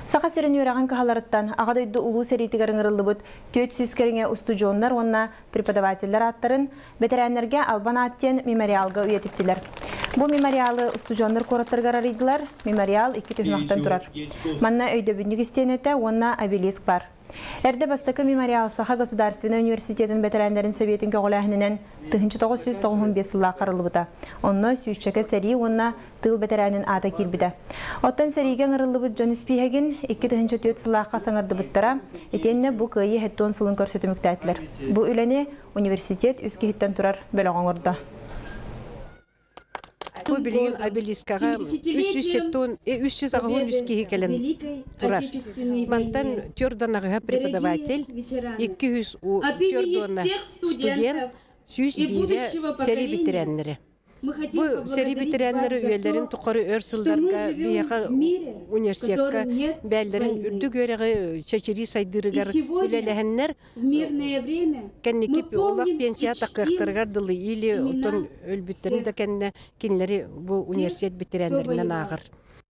Саха сирен юраган кахаларыттан ағадайды улу серитигерин ырылыбыт төт сүскеріңе устужоннар онна преподавательлер аттарын ветераннерге албан аттен мемориалга уетиптилер. Бу мемориалы устужоннар кораттарга арыйдылар. Мемориал 2 түхмактан турар. Манна өйдө бүндүк истенете онна обелиск бар. Эрде бастакы мемориал Саха государственный университетин ветераннерин советин көголәһинен 1995 жылга каралыбыта. Онно сүйчеке сери онна тыл ветеранин ата килбиде. Оттан сериге ырылыбыт Джон Спихеген 2004 жылга саңардыбыттара этенне бу кыйы хеттон сылын көрсөтүмүктәтлер. Бу үлени университет үскеһиттен турар бөлөгөңөрдө. Бу билген обелискага 300 агын үскеһи келен турар. Мантан төрдонага преподаватель, 200 төрдона студент, 100 бире сери битереннери. Бу сери битереннери үелерин тукары өрсылдарга бияка университетка бәлләрен үрдү гөрәге чечери сайдырыгар үлеләһеннәр мирное время кеннекип улак пенсия такыктыргар дылы или отон өлбүттерин да кенне кинләре бу университет битереннәреннән агыр.